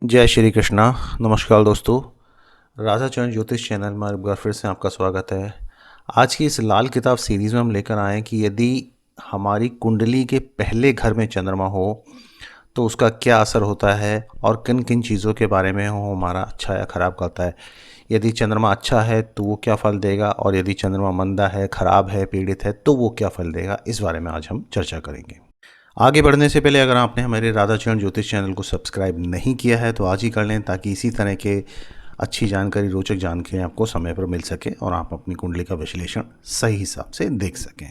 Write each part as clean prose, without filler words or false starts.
जय श्री कृष्णा। नमस्कार दोस्तों, राधा चरण ज्योतिष चैनल में एक बार फिर से आपका स्वागत है। आज की इस लाल किताब सीरीज़ में हम लेकर आए हैं कि यदि हमारी कुंडली के पहले घर में चंद्रमा हो तो उसका क्या असर होता है और किन किन चीज़ों के बारे में वो हमारा अच्छा या ख़राब करता है। यदि चंद्रमा अच्छा है तो वो क्या फल देगा, और यदि चंद्रमा मंदा है, ख़राब है, पीड़ित है तो वो क्या फल देगा। इस बारे में आज हम चर्चा करेंगे। आगे बढ़ने से पहले अगर आपने हमारे राधाचरण ज्योतिष चैनल को सब्सक्राइब नहीं किया है तो आज ही कर लें, ताकि इसी तरह के अच्छी जानकारी, रोचक जानकारी आपको समय पर मिल सके और आप अपनी कुंडली का विश्लेषण सही हिसाब से देख सकें।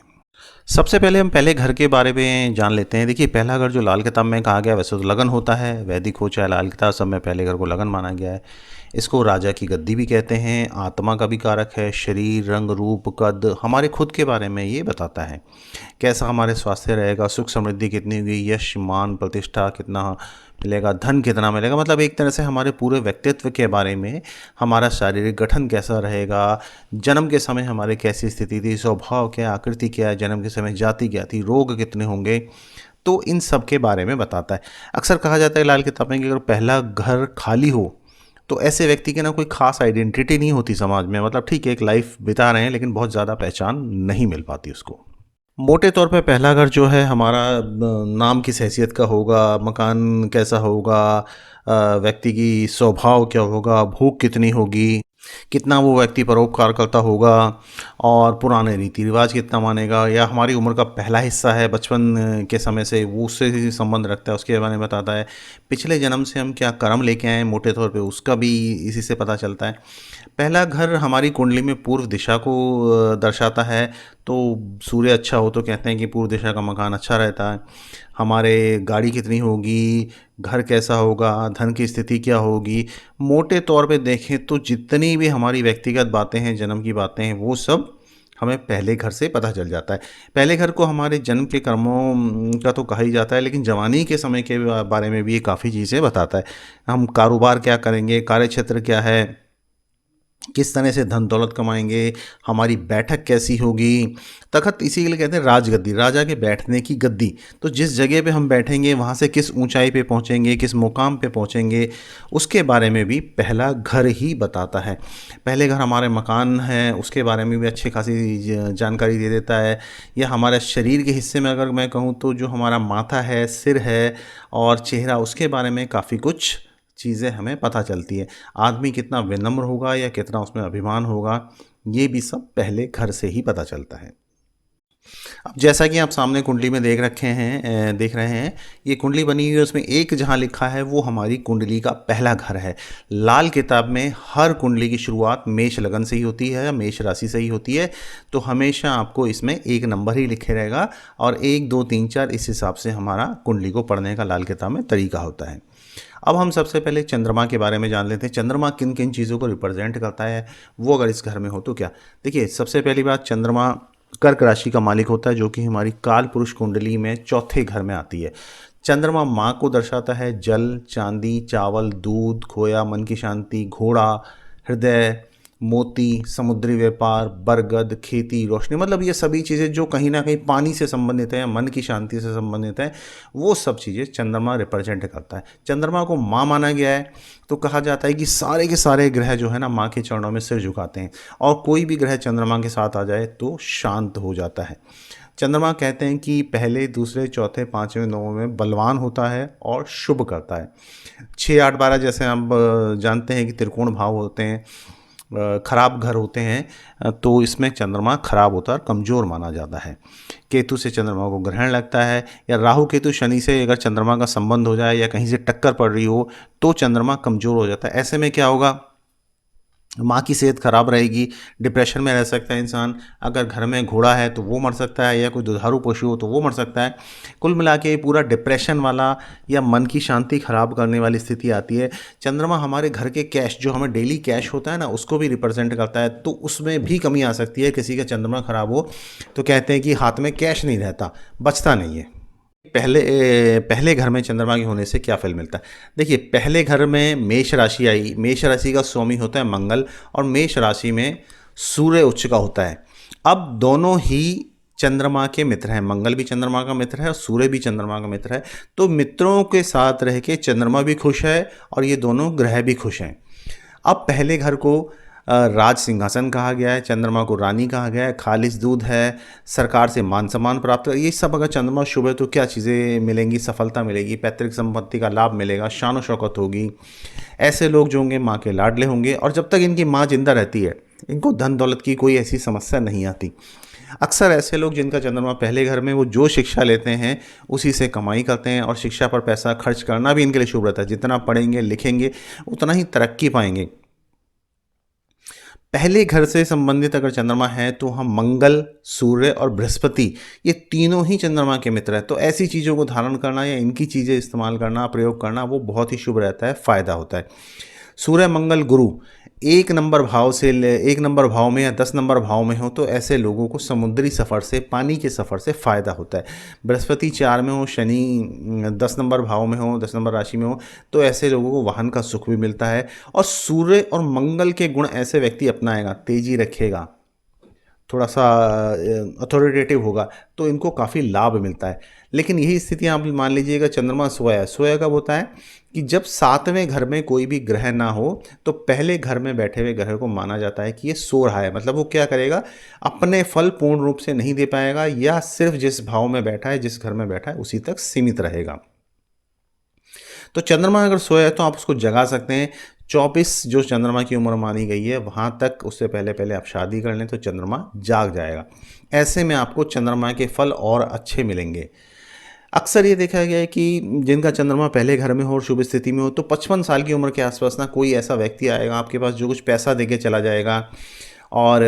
सबसे पहले हम पहले घर के बारे में जान लेते हैं। देखिए, पहला घर जो लाल किताब में कहा गया, वैसे तो लगन होता है। वैदिक हो चाहे लाल किताब, सब में पहले घर को लगन माना गया है। इसको राजा की गद्दी भी कहते हैं। आत्मा का भी कारक है। शरीर, रंग, रूप, कद, हमारे खुद के बारे में ये बताता है। कैसा हमारे स्वास्थ्य रहेगा, सुख समृद्धि कितनी होगी, यश, मान, प्रतिष्ठा कितना मिलेगा, धन कितना मिलेगा, मतलब एक तरह से हमारे पूरे व्यक्तित्व के बारे में, हमारा शारीरिक गठन कैसा रहेगा, जन्म के समय हमारे कैसी स्थिति थी, स्वभाव क्या, आकृति क्या है, जन्म के समय जाति क्या थी, रोग कितने होंगे, तो इन सब के बारे में बताता है। अक्सर कहा जाता है लाल किताब में कि अगर पहला घर खाली हो तो ऐसे व्यक्ति की ना कोई खास आइडेंटिटी नहीं होती समाज में। मतलब ठीक है, एक लाइफ बिता रहे हैं लेकिन बहुत ज़्यादा पहचान नहीं मिल पाती उसको। मोटे तौर पे पहला घर जो है हमारा नाम किस हैसियत का होगा, मकान कैसा होगा, व्यक्ति की स्वभाव क्या होगा, भूख कितनी होगी, कितना वो व्यक्ति परोपकार करता होगा, और पुराने रीति रिवाज कितना मानेगा, या हमारी उम्र का पहला हिस्सा है बचपन के समय से वो उससे ही संबंध रखता है, उसके बारे में बताता है। पिछले जन्म से हम क्या कर्म लेके आए हैं, मोटे तौर पे उसका भी इसी से पता चलता है। पहला घर हमारी कुंडली में पूर्व दिशा को दर्शाता है। तो सूर्य अच्छा हो तो कहते हैं कि पूर्व दिशा का मकान अच्छा रहता है। हमारे गाड़ी कितनी होगी, घर कैसा होगा, धन की स्थिति क्या होगी, मोटे तौर पे देखें तो जितनी भी हमारी व्यक्तिगत बातें हैं, जन्म की बातें हैं, वो सब हमें पहले घर से पता चल जाता है। पहले घर को हमारे जन्म के कर्मों का तो कहा ही जाता है, लेकिन जवानी के समय के बारे में भी ये काफ़ी चीज़ें बताता है। हम कारोबार क्या करेंगे, कार्य क्षेत्र क्या है, किस तरह से धन दौलत कमाएंगे, हमारी बैठक कैसी होगी। तखत इसी के लिए कहते हैं राजगद्दी, राजा के बैठने की गद्दी। तो जिस जगह पे हम बैठेंगे वहाँ से किस ऊंचाई पे पहुँचेंगे, किस मुकाम पे पहुँचेंगे, उसके बारे में भी पहला घर ही बताता है। पहले घर हमारे मकान हैं, उसके बारे में भी अच्छी खासी जानकारी दे देता है। या हमारे शरीर के हिस्से में अगर मैं कहूँ तो जो हमारा माथा है, सिर है और चेहरा, उसके बारे में काफ़ी कुछ चीज़ें हमें पता चलती है। आदमी कितना विनम्र होगा या कितना उसमें अभिमान होगा, ये भी सब पहले घर से ही पता चलता है। अब जैसा कि आप सामने कुंडली में देख रहे हैं, ये कुंडली बनी हुई है, उसमें एक जहाँ लिखा है वो हमारी कुंडली का पहला घर है। लाल किताब में हर कुंडली की शुरुआत मेष लगन से ही होती है, मेष राशि से ही होती है। तो हमेशा आपको इसमें एक नंबर ही लिखे रहेगा, और 1 2 3 4 इस हिसाब से हमारा कुंडली को पढ़ने का लाल किताब में तरीका होता है। अब हम सबसे पहले चंद्रमा के बारे में जान लेते हैं। चंद्रमा किन किन चीज़ों को रिप्रेजेंट करता है, वो अगर इस घर में हो तो क्या। देखिए, सबसे पहली बात, चंद्रमा कर्क राशि का मालिक होता है, जो कि हमारी काल पुरुष कुंडली में चौथे घर में आती है। चंद्रमा माँ को दर्शाता है। जल, चांदी, चावल, दूध, खोया, मन की शांति, घोड़ा, हृदय, मोती, समुद्री व्यापार, बरगद, खेती, रोशनी, मतलब ये सभी चीज़ें जो कहीं ना कहीं पानी से संबंधित है, मन की शांति से संबंधित है, वो सब चीज़ें चंद्रमा रिप्रेजेंट करता है। चंद्रमा को माँ माना गया है, तो कहा जाता है कि सारे के सारे ग्रह जो है ना माँ के चरणों में सिर झुकाते हैं, और कोई भी ग्रह चंद्रमा के साथ आ जाए तो शांत हो जाता है। चंद्रमा कहते हैं कि पहले, दूसरे, चौथे, पाँचवें, नौवें में बलवान होता है और शुभ करता है। 6 8 12 जैसे हम जानते हैं कि त्रिकोण भाव होते हैं, खराब घर होते हैं, तो इसमें चंद्रमा खराब होता है और कमज़ोर माना जाता है। केतु से चंद्रमा को ग्रहण लगता है, या राहु केतु शनि से अगर चंद्रमा का संबंध हो जाए या कहीं से टक्कर पड़ रही हो तो चंद्रमा कमज़ोर हो जाता है। ऐसे में क्या होगा, माँ की सेहत खराब रहेगी, डिप्रेशन में रह सकता है इंसान। अगर घर में घोड़ा है तो वो मर सकता है, या कोई दुधारू पशु हो तो वो मर सकता है। कुल मिला के पूरा डिप्रेशन वाला या मन की शांति खराब करने वाली स्थिति आती है। चंद्रमा हमारे घर के कैश, जो हमें डेली कैश होता है ना, उसको भी रिप्रेजेंट करता है, तो उसमें भी कमी आ सकती है। किसी का चंद्रमा खराब हो तो कहते हैं कि हाथ में कैश नहीं रहता, बचता नहीं है। पहले घर में चंद्रमा के होने से क्या फल मिलता है। देखिए, पहले घर में मेष राशि आई, मेष राशि का स्वामी होता है मंगल, और मेष राशि में सूर्य उच्च का होता है। अब दोनों ही चंद्रमा के मित्र हैं, मंगल भी चंद्रमा का मित्र है और सूर्य भी चंद्रमा का मित्र है। तो मित्रों के साथ रह के चंद्रमा भी खुश है और ये दोनों ग्रह भी खुश हैं। अब पहले घर को राज सिंहासन कहा गया है, चंद्रमा को रानी कहा गया है, खालिस दूध है, सरकार से मान सम्मान प्राप्त है। ये सब अगर चंद्रमा शुभ है तो क्या चीज़ें मिलेंगी? सफलता मिलेगी, पैतृक संपत्ति का लाभ मिलेगा, शान शौकत होगी। ऐसे लोग जो होंगे माँ के लाडले होंगे और जब तक इनकी माँ जिंदा रहती है इनको धन दौलत की कोई ऐसी समस्या नहीं आती। अक्सर ऐसे लोग जिनका चंद्रमा पहले घर में, वो जो शिक्षा लेते हैं उसी से कमाई करते हैं और शिक्षा पर पैसा खर्च करना भी इनके लिए शुभ रहता है। जितना पढ़ेंगे लिखेंगे उतना ही तरक्की पाएंगे। पहले घर से संबंधित अगर चंद्रमा है तो हम मंगल, सूर्य और बृहस्पति, ये तीनों ही चंद्रमा के मित्र हैं। तो ऐसी चीज़ों को धारण करना या इनकी चीज़ें इस्तेमाल करना, प्रयोग करना, वो बहुत ही शुभ रहता है, फ़ायदा होता है। सूर्य मंगल गुरु एक नंबर भाव में या 10 नंबर भाव में हो तो ऐसे लोगों को समुद्री सफ़र से, पानी के सफ़र से फ़ायदा होता है। बृहस्पति 4 में हो, शनि 10 नंबर भाव में हो, 10 नंबर राशि में हो तो ऐसे लोगों को वाहन का सुख भी मिलता है। और सूर्य और मंगल के गुण ऐसे व्यक्ति अपनाएगा, तेजी रखेगा, थोड़ा सा अथॉरिटेटिव होगा तो इनको काफ़ी लाभ मिलता है। लेकिन यही स्थिति आप मान लीजिएगा चंद्रमा सोया, सोया कब होता है कि जब 7वें घर में कोई भी ग्रह ना हो तो पहले घर में बैठे हुए ग्रह को माना जाता है कि ये सो रहा है। मतलब वो क्या करेगा, अपने फल पूर्ण रूप से नहीं दे पाएगा या सिर्फ जिस भाव में बैठा है, जिस घर में बैठा है उसी तक सीमित रहेगा। तो चंद्रमा अगर सोया है तो आप उसको जगा सकते हैं। 24 जो चंद्रमा की उम्र मानी गई है वहाँ तक, उससे पहले पहले आप शादी कर लें तो चंद्रमा जाग जाएगा। ऐसे में आपको चंद्रमा के फल और अच्छे मिलेंगे। अक्सर ये देखा गया है कि जिनका चंद्रमा पहले घर में हो और शुभ स्थिति में हो तो 55 साल की उम्र के आसपास ना कोई ऐसा व्यक्ति आएगा आपके पास जो कुछ पैसा दे के चला जाएगा और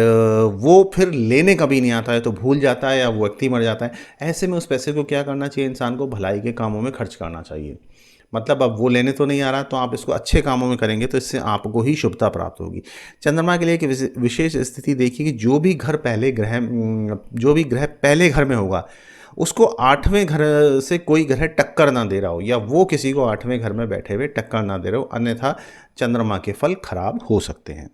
वो फिर लेने कभी नहीं आता है, तो भूल जाता है या वो व्यक्ति मर जाता है। ऐसे में उस पैसे को क्या करना चाहिए, इंसान को भलाई के कामों में खर्च करना चाहिए। मतलब अब वो लेने तो नहीं आ रहा तो आप इसको अच्छे कामों में करेंगे तो इससे आपको ही शुभता प्राप्त होगी। चंद्रमा के लिए एक विशेष स्थिति देखिए कि जो भी जो भी ग्रह पहले घर में होगा उसको 8वें घर से कोई ग्रह टक्कर ना दे रहा हो या वो किसी को 8वें घर में बैठे हुए टक्कर ना दे रहे हो, अन्यथा चंद्रमा के फल खराब हो सकते हैं।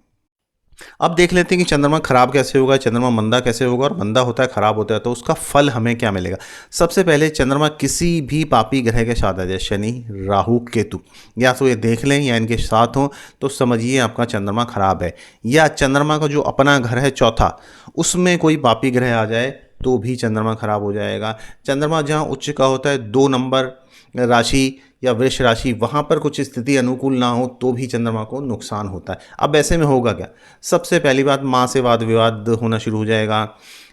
अब देख लेते हैं कि चंद्रमा खराब कैसे होगा, चंद्रमा मंदा कैसे होगा, और मंदा होता है, खराब होता है तो उसका फल हमें क्या मिलेगा। सबसे पहले चंद्रमा किसी भी पापी ग्रह के साथ आ जाए, शनि, राहु, केतु, या तो ये देख लें या इनके साथ हो तो समझिए आपका चंद्रमा खराब है। या चंद्रमा का जो अपना घर है चौथा, उसमें कोई पापी ग्रह आ जाए तो भी चंद्रमा खराब हो जाएगा। चंद्रमा जहाँ उच्च का होता है 2 नंबर राशि या वृष राशि, वहाँ पर कुछ स्थिति अनुकूल ना हो तो भी चंद्रमा को नुकसान होता है। अब ऐसे में होगा क्या, सबसे पहली बात माँ से वाद विवाद होना शुरू हो जाएगा,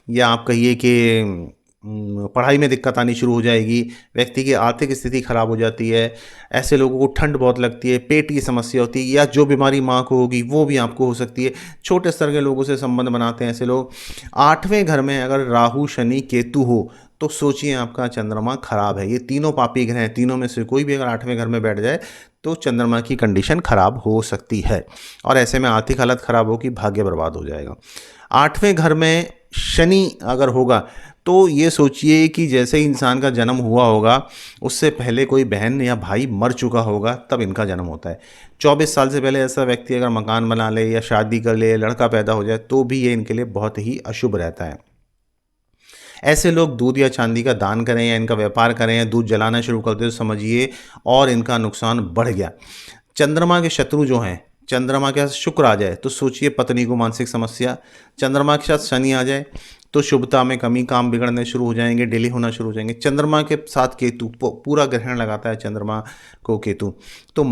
या आप कहिए कि पढ़ाई में दिक्कत आनी शुरू हो जाएगी, व्यक्ति की आर्थिक स्थिति खराब हो जाती है, ऐसे लोगों को ठंड बहुत लगती है, पेट की समस्या होती है, या जो बीमारी माँ को होगी वो भी आपको हो सकती है। छोटे स्तर के लोगों से संबंध बनाते हैं ऐसे लोग। 8वें घर में अगर राहु, शनि, केतु हो तो सोचिए आपका चंद्रमा खराब है। ये तीनों पापी ग्रह हैं, तीनों में से कोई भी अगर 8वें घर में बैठ जाए तो चंद्रमा की कंडीशन खराब हो सकती है और ऐसे में आर्थिक हालत खराब होगी, भाग्य बर्बाद हो जाएगा। 8वें घर में शनि अगर होगा तो ये सोचिए कि जैसे ही इंसान का जन्म हुआ होगा उससे पहले कोई बहन या भाई मर चुका होगा तब इनका जन्म होता है। 24 साल से पहले ऐसा व्यक्ति अगर मकान बना ले या शादी कर ले, लड़का पैदा हो जाए तो भी ये इनके लिए बहुत ही अशुभ रहता है। ऐसे लोग दूध या चांदी का दान करें या इनका व्यापार करें या दूध जलाना शुरू कर दे तो समझिए और इनका नुकसान बढ़ गया। चंद्रमा के शत्रु जो हैं, चंद्रमा के साथ शुक्र आ जाए तो सोचिए पत्नी को मानसिक समस्या, चंद्रमा के साथ शनि आ जाए तो शुभता में कमी, काम बिगड़ने शुरू हो जाएंगे, डिले होना शुरू हो जाएंगे। चंद्रमा के साथ केतु, पूरा ग्रहण लगाता है चंद्रमा को केतु, तो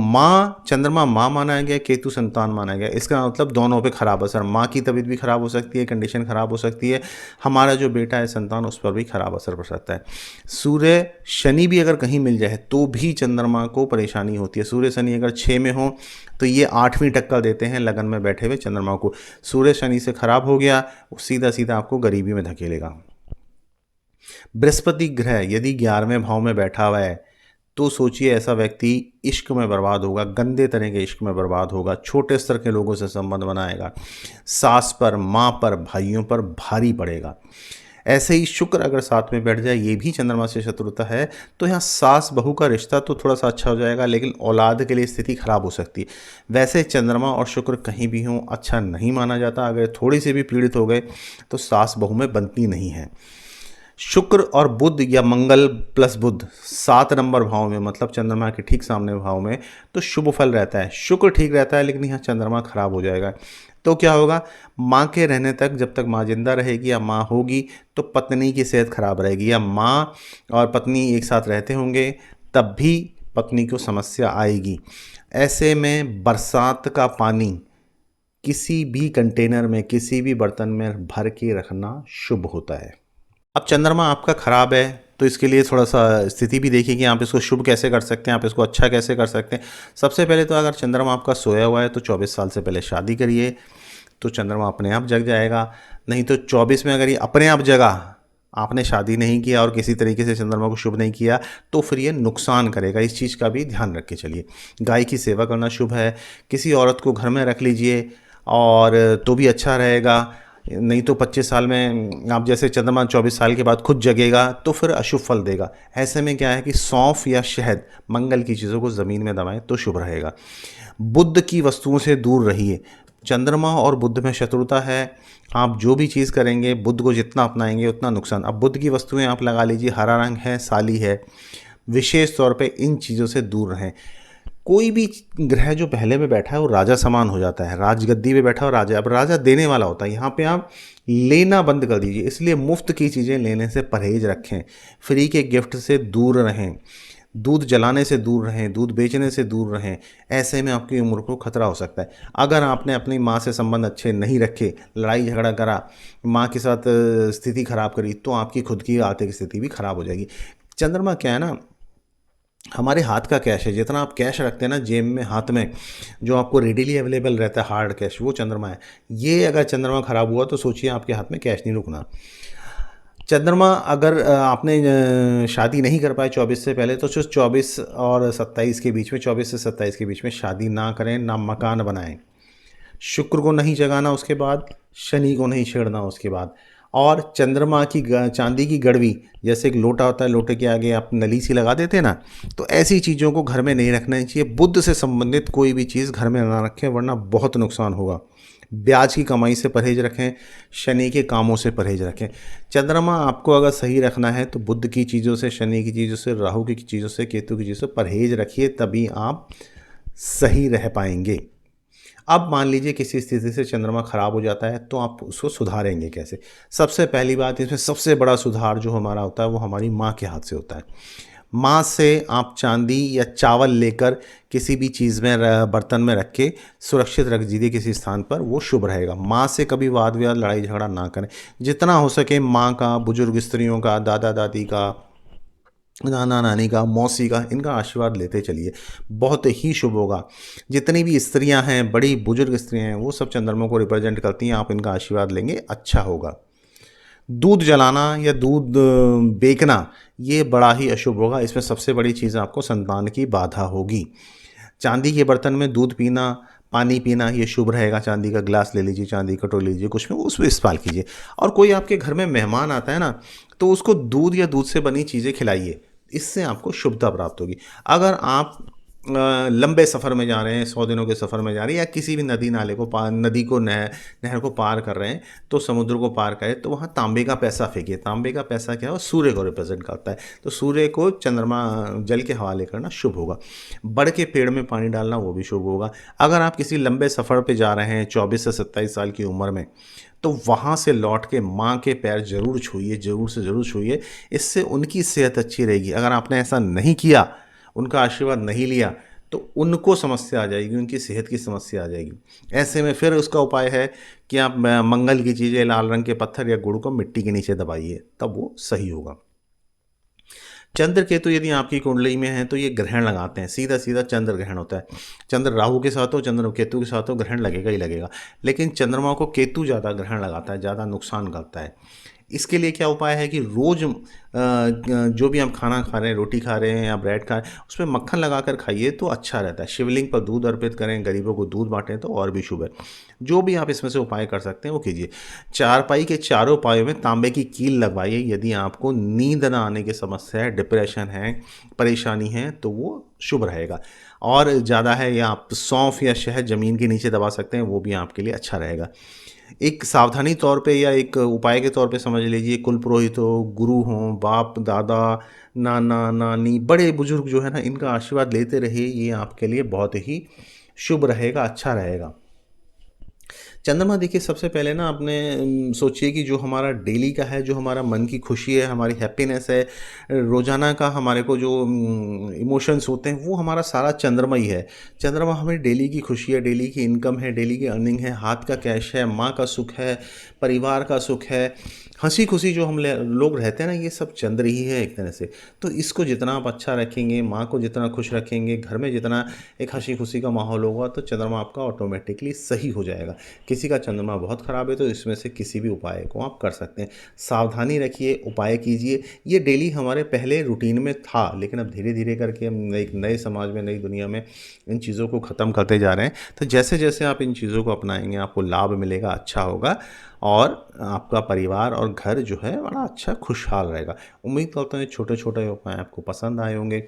चंद्रमा माँ माना गया, केतु संतान माना गया। इसका मतलब दोनों पे खराब असर, माँ की तबीयत भी खराब हो सकती है, कंडीशन खराब हो सकती है, हमारा जो बेटा है संतान उस पर भी खराब असर पड़ सकता है। सूर्य शनि भी अगर कहीं मिल जाए तो भी चंद्रमा को परेशानी होती है। सूर्य शनि अगर 6 में हो तो ये 8वीं टक्कर देते हैं लगन में बैठे हुए चंद्रमा को। सूर्य शनि से खराब हो गया, सीधा सीधा आपको गरीबी में धकेलेगा। बृहस्पति ग्रह यदि 11वें भाव में बैठा हुआ है तो सोचिए ऐसा व्यक्ति इश्क में बर्बाद होगा, गंदे तरह के इश्क में बर्बाद होगा, छोटे स्तर के लोगों से संबंध बनाएगा, सास पर, माँ पर, भाइयों पर भारी पड़ेगा। ऐसे ही शुक्र अगर साथ में बैठ जाए, ये भी चंद्रमा से शत्रुता है, तो यहाँ सास बहू का रिश्ता तो थोड़ा सा अच्छा हो जाएगा लेकिन औलाद के लिए स्थिति खराब हो सकती है। वैसे चंद्रमा और शुक्र कहीं भी हों अच्छा नहीं माना जाता, अगर थोड़ी सी भी पीड़ित हो गए तो सास बहू में बनती नहीं है। शुक्र और बुध या मंगल प्लस बुध 7 नंबर भाव में, मतलब चंद्रमा के ठीक सामने भाव में, तो शुभ फल रहता है। शुक्र ठीक रहता है, लेकिन यहाँ चंद्रमा खराब हो जाएगा। तो क्या होगा, माँ के रहने तक, जब तक माँ जिंदा रहेगी या माँ होगी, तो पत्नी की सेहत खराब रहेगी, या माँ और पत्नी एक साथ रहते होंगे तब भी पत्नी को समस्या आएगी। ऐसे में बरसात का पानी किसी भी कंटेनर में, किसी भी बर्तन में भर के रखना शुभ होता है। अब चंद्रमा आपका खराब है, तो इसके लिए थोड़ा सा स्थिति भी देखिए कि आप इसको शुभ कैसे कर सकते हैं, आप इसको अच्छा कैसे कर सकते हैं। सबसे पहले तो अगर चंद्रमा आपका सोया हुआ है तो 24 साल से पहले शादी करिए, तो चंद्रमा अपने आप जग जाएगा। नहीं तो 24 में अगर ये अपने आप जगा, आपने शादी नहीं किया और किसी तरीके से चंद्रमा को शुभ नहीं किया, तो फिर ये नुकसान करेगा। इस चीज़ का भी ध्यान रख के चलिए। गाय की सेवा करना शुभ है। किसी औरत को घर में रख लीजिए और तो भी अच्छा रहेगा। नहीं तो 25 साल में आप, जैसे चंद्रमा 24 साल के बाद खुद जगेगा तो फिर अशुभ फल देगा। ऐसे में क्या है कि सौंफ या शहद, मंगल की चीज़ों को ज़मीन में दबाएं तो शुभ रहेगा। बुध की वस्तुओं से दूर रहिए। चंद्रमा और बुध में शत्रुता है। आप जो भी चीज़ करेंगे, बुध को जितना अपनाएंगे उतना नुकसान। अब बुध की वस्तुएं आप लगा लीजिए, हरा रंग है, साली है, विशेष तौर पे इन चीज़ों से दूर रहें। कोई भी ग्रह जो पहले में बैठा है वो राजा समान हो जाता है, राजगद्दी पे बैठा हो राजा, अब राजा देने वाला होता है। यहाँ पे आप लेना बंद कर दीजिए। इसलिए मुफ्त की चीज़ें लेने से परहेज रखें, फ्री के गिफ्ट से दूर रहें, दूध जलाने से दूर रहें, दूध बेचने से दूर रहें। ऐसे में आपकी उम्र को खतरा हो सकता है। अगर आपने अपनी माँ से संबंध अच्छे नहीं रखे, लड़ाई झगड़ा करा, माँ के साथ स्थिति खराब करी, तो आपकी खुद की आर्थिक स्थिति भी खराब हो जाएगी। चंद्रमा क्या है ना, हमारे हाथ का कैश है। जितना आप कैश रखते हैं ना जेब में, हाथ में, जो आपको रेडीली अवेलेबल रहता है हार्ड कैश, वो चंद्रमा है। ये अगर चंद्रमा खराब हुआ तो सोचिए आपके हाथ में कैश नहीं रुकना। चंद्रमा अगर आपने शादी नहीं कर पाए 24 से पहले, तो सिर्फ 24 और 27 के बीच में, 24 से 27 के बीच में शादी ना करें, ना मकान बनाएं। शुक्र को नहीं जगाना उसके बाद, शनि को नहीं छेड़ना उसके बाद। और चंद्रमा की चांदी की गड़वी, जैसे एक लोटा होता है, लोटे के आगे आप नली सी लगा देते हैं ना, तो ऐसी चीज़ों को घर में नहीं रखना चाहिए। बुद्ध से संबंधित कोई भी चीज़ घर में ना रखें, वरना बहुत नुकसान होगा। ब्याज की कमाई से परहेज रखें, शनि के कामों से परहेज रखें। चंद्रमा आपको अगर सही रखना है तो बुद्ध की चीज़ों से, शनि की चीज़ों से, राहु की चीज़ों से, केतु की चीज़ों से परहेज रखिए, तभी आप सही रह पाएंगे। अब मान लीजिए किसी स्थिति से चंद्रमा खराब हो जाता है, तो आप उसको सुधारेंगे कैसे? सबसे पहली बात, इसमें सबसे बड़ा सुधार जो हमारा होता है वो हमारी माँ के हाथ से होता है। माँ से आप चांदी या चावल लेकर किसी भी चीज़ में, बर्तन में रख के सुरक्षित रख दीजिए किसी स्थान पर, वो शुभ रहेगा। माँ से कभी वाद विवाद, लड़ाई झगड़ा ना करें। जितना हो सके माँ का, बुजुर्ग स्त्रियों का, दादा दादी का, नाना नानी का, मौसी का, इनका आशीर्वाद लेते चलिए, बहुत ही शुभ होगा। जितनी भी स्त्रियां हैं, बड़ी बुजुर्ग स्त्रियां हैं, वो सब चंद्रमा को रिप्रेजेंट करती हैं। आप इनका आशीर्वाद लेंगे, अच्छा होगा। दूध जलाना या दूध बेचना, ये बड़ा ही अशुभ होगा। इसमें सबसे बड़ी चीज़ आपको संतान की बाधा होगी। चांदी के बर्तन में दूध पीना, पानी पीना, ये शुभ रहेगा। चांदी का ग्लास ले लीजिए, चांदी की कटोरी लीजिए, कुछ में उसमें इस्तेमाल कीजिए। और कोई आपके घर में मेहमान आता है ना, तो उसको दूध या दूध से बनी चीज़ें खिलाइए, इससे आपको शुभता प्राप्त होगी। अगर आप लंबे सफ़र में जा रहे हैं, 100 दिनों के सफ़र में जा रहे हैं, या किसी भी नदी नाले को पार, नदी को, नहर को पार कर रहे हैं, तो समुद्र को पार करें, तो वहाँ तांबे का पैसा फेंकिए। तांबे का पैसा क्या है, सूर्य को रिप्रेजेंट करता है, तो सूर्य को चंद्रमा जल के हवाले करना शुभ होगा। बड़ के पेड़ में पानी डालना, वो भी शुभ होगा। अगर आप किसी लंबे सफ़र पर जा रहे हैं 24 से 27 साल की उम्र में, तो वहाँ से लौट के माँ के पैर जरूर छूइए, ज़रूर से ज़रूर छूइए। इससे उनकी सेहत अच्छी रहेगी। अगर आपने ऐसा नहीं किया, उनका आशीर्वाद नहीं लिया, तो उनको समस्या आ जाएगी, उनकी सेहत की समस्या आ जाएगी। ऐसे में फिर उसका उपाय है कि आप मंगल की चीज़ें, लाल रंग के पत्थर या गुड़ को मिट्टी के नीचे दबाइए, तब वो सही होगा। चंद्र केतु यदि आपकी कुंडली में है तो ये ग्रहण लगाते हैं, सीधा सीधा चंद्र ग्रहण होता है। चंद्र राहु के साथ हो, चंद्र केतु के साथ हो, ग्रहण लगेगा ही लगेगा। लेकिन चंद्रमा को केतु ज़्यादा ग्रहण लगाता है, ज़्यादा नुकसान करता है। इसके लिए क्या उपाय है कि रोज़ जो भी हम खाना खा रहे हैं, रोटी खा रहे हैं या ब्रेड खा रहे हैं, उसमें मक्खन लगा कर खाइए तो अच्छा रहता है। शिवलिंग पर दूध अर्पित करें, गरीबों को दूध बांटें, तो और भी शुभ है। जो भी आप इसमें से उपाय कर सकते हैं वो कीजिए। चारपाई के चारों पायों में तांबे की कील लगवाइए। यदि आपको नींद न आने की समस्या है, डिप्रेशन है, परेशानी है, तो वो शुभ रहेगा। और ज़्यादा है, या आप सौंफ या शहद ज़मीन के नीचे दबा सकते हैं, वो भी आपके लिए अच्छा रहेगा। एक सावधानी तौर पे या एक उपाय के तौर पे समझ लीजिए, कुल पुरोहित हो, गुरु हों, बाप, दादा, नाना, नानी, बड़े-बुजुर्ग जो है ना, इनका आशीर्वाद लेते रहिए, ये आपके लिए बहुत ही शुभ रहेगा, अच्छा रहेगा। चंद्रमा देखिए, सबसे पहले ना आपने सोचिए कि जो हमारा डेली का है, जो हमारा मन की खुशी है, हमारी हैप्पीनेस है, रोज़ाना का हमारे को जो इमोशंस होते हैं, वो हमारा सारा चंद्रमा ही है। चंद्रमा हमें डेली की खुशी है, डेली की इनकम है, डेली की अर्निंग है, हाथ का कैश है, माँ का सुख है, परिवार का सुख है, हंसी खुशी जो लोग रहते हैं ना, ये सब चंद्र ही है एक तरह से। तो इसको जितना आप अच्छा रखेंगे, माँ को जितना खुश रखेंगे, घर में जितना एक हंसी खुशी का माहौल होगा, तो चंद्रमा आपका ऑटोमेटिकली सही हो जाएगा। किसी का चंद्रमा बहुत ख़राब है, तो इसमें से किसी भी उपाय को आप कर सकते हैं। सावधानी रखिए, उपाय कीजिए। ये डेली हमारे पहले रूटीन में था, लेकिन अब धीरे धीरे करके हम एक नए समाज में, नई दुनिया में इन चीज़ों को ख़त्म करते जा रहे हैं। तो जैसे जैसे आप इन चीज़ों को अपनाएंगे, आपको लाभ मिलेगा, अच्छा होगा, और आपका परिवार और घर जो है बड़ा अच्छा खुशहाल रहेगा। उम्मीद करता हूँ ये छोटे छोटे उपाय आपको पसंद आए होंगे।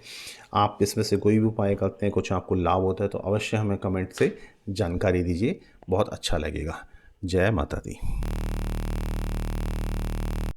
आप इसमें से कोई भी उपाय करते हैं, कुछ आपको लाभ होता है, तो अवश्य हमें कमेंट से जानकारी दीजिए, बहुत अच्छा लगेगा। जय माता दी।